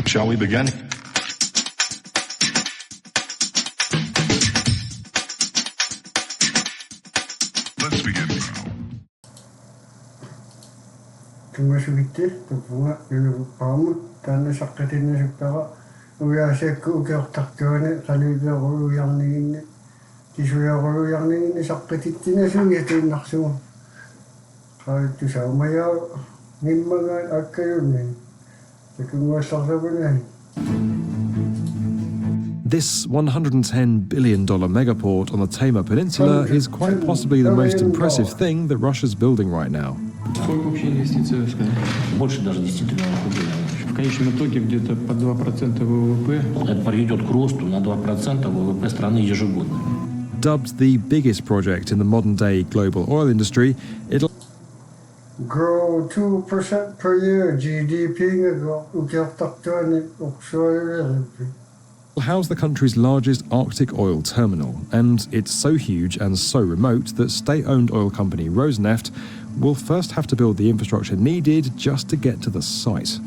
Shall we begin? Let's begin now. Tumasugittil tupunga yulupaamut taanna saqqatinnasuppara uyaasakku ukeortartuani qaluupeerulujarniginni kisuyaarulujarniginni saqqatittinasugiatuinnarsugu qaattusaumayaa nimmagaan akkayunni takunguassarsapunani. This $110 billion megaport on the Taimur Peninsula is quite possibly the most impressive thing that Russia's building right now. Сколько вообще инвестиций, вы сказали? Больше даже 10 триллионов рублей. В конечном итоге где-то по 2% ВВП. Это приведет к росту на 2% ВВП страны ежегодно. Dubbed the biggest project in the modern-day global oil industry, it'll grow 2% per year GDP ukeortartuani uksualulerippi. house the country's largest Arctic oil terminal, and it's so huge and so remote that state-owned oil company Rosneft will first have to build the infrastructure needed just to get to the site.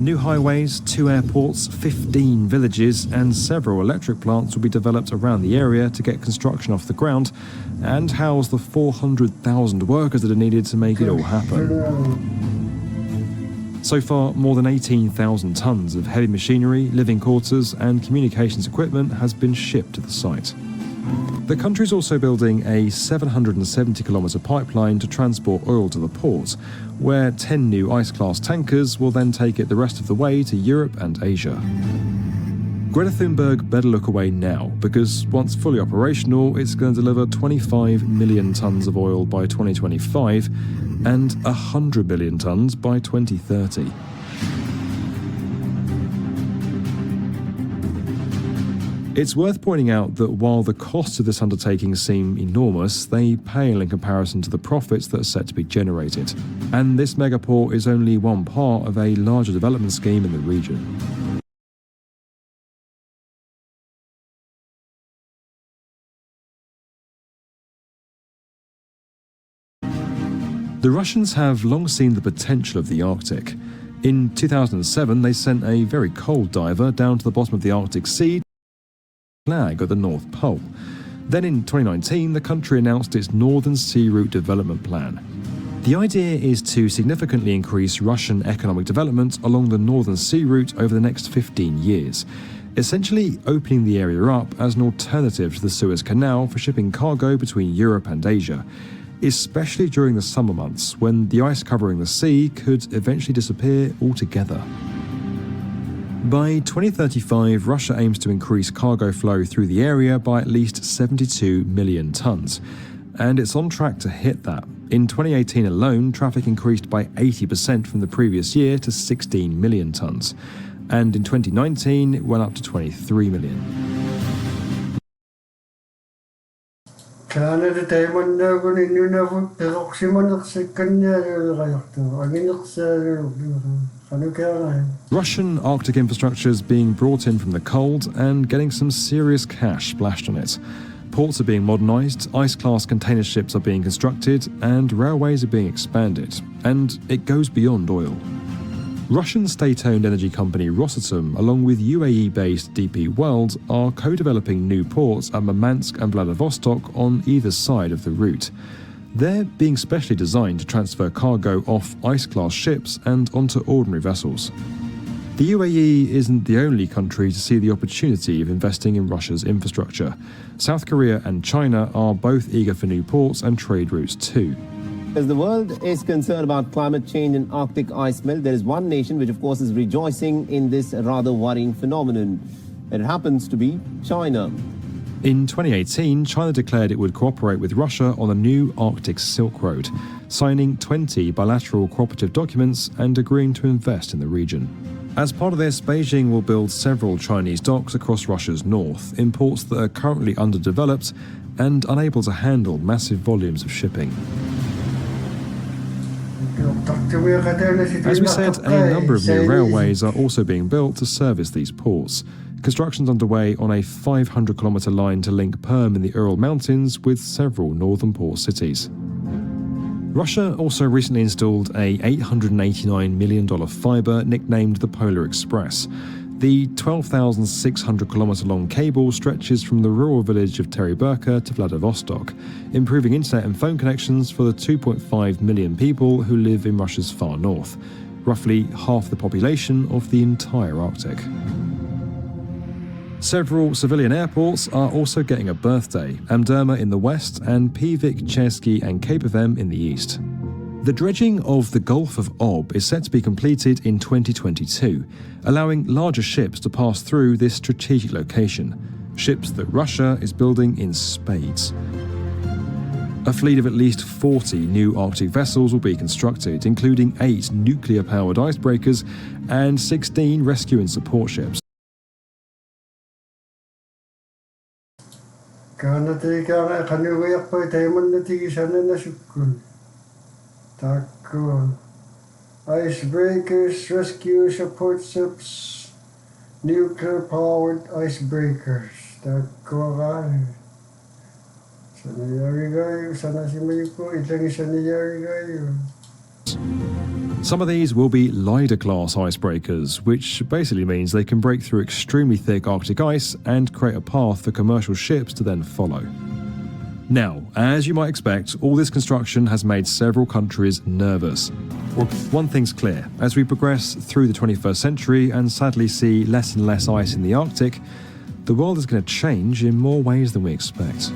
New highways, 2 airports, 15 villages, and several electric plants will be developed around the area to get construction off the ground and house the 400,000 workers that are needed to make it all happen. So far, more than 18,000 tons of heavy machinery, living quarters, and communications equipment has been shipped to the site. The country's also building a 770-kilometre pipeline to transport oil to the port, where 10 new ice-class tankers will then take it the rest of the way to Europe and Asia. Greta Thunberg better look away now, because once fully operational, it's going to deliver 25 million tonnes of oil by 2025 and 100 million tonnes by 2030. It's worth pointing out that while the costs of this undertaking seem enormous, they pale in comparison to the profits that are set to be generated. And this megaport is only one part of a larger development scheme in the region. The Russians have long seen the potential of the Arctic. In 2007, they sent a very cold diver down to the bottom of the Arctic Sea flag at the North Pole. Then in 2019, the country announced its Northern Sea Route development plan. The idea is to significantly increase Russian economic development along the Northern Sea Route over the next 15 years, essentially opening the area up as an alternative to the Suez Canal for shipping cargo between Europe and Asia, especially during the summer months when the ice covering the sea could eventually disappear altogether. By 2035, Russia aims to increase cargo flow through the area by at least 72 million tonnes, and it's on track to hit that. In 2018 alone, traffic increased by 80% from the previous year to 16 million tonnes, and in 2019 it went up to 23 million. Canada taimannagun innunavut peroximanersikkannialulerajortu aginersaalulerlu qanukaarain. Russian Arctic infrastructure is being brought in from the cold and getting some serious cash splashed on it. Ports are being modernised, ice-class container ships are being constructed, and railways are being expanded. And it goes beyond oil. Russian state-owned energy company Rosatom, along with UAE-based DP World, are co-developing new ports at Murmansk and Vladivostok on either side of the route. They're being specially designed to transfer cargo off ice-class ships and onto ordinary vessels. The UAE isn't the only country to see the opportunity of investing in Russia's infrastructure. South Korea and China are both eager for new ports and trade routes too. As the world is concerned about climate change and Arctic ice melt, there is one nation which of course is rejoicing in this rather worrying phenomenon. It happens to be China. In 2018, China declared it would cooperate with Russia on the new Arctic Silk Road, signing 20 bilateral cooperative documents and agreeing to invest in the region. As part of this, Beijing will build several Chinese docks across Russia's north, in ports that are currently underdeveloped and unable to handle massive volumes of shipping. As we said, a number of new railways are also being built to service these ports. Construction's underway on a 500-kilometre line to link Perm in the Ural Mountains with several northern port cities. Russia also recently installed a $889 million fibre nicknamed the Polar Express. The 12,600-kilometre-long cable stretches from the rural village of Tereberka to Vladivostok, improving internet and phone connections for the 2.5 million people who live in Russia's far north, roughly half the population of the entire Arctic. Several civilian airports are also getting a birthday, Amderma in the west and Pivik, Chersky and Cape of Em in the east. The dredging of the Gulf of Ob is set to be completed in 2022, allowing larger ships to pass through this strategic location, ships that Russia is building in spades. A fleet of at least 40 new Arctic vessels will be constructed, including 8 nuclear-powered icebreakers and 16 rescue and support ships. Icebreakers, rescue support ships, nuclear-powered icebreakers. Some of these will be Lider-class icebreakers, which basically means they can break through extremely thick Arctic ice and create a path for commercial ships to then follow. Now, as you might expect, all this construction has made several countries nervous. Well, one thing's clear, as we progress through the 21st century and sadly see less and less ice in the Arctic, the world is going to change in more ways than we expect.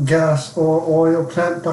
Gas or oil plant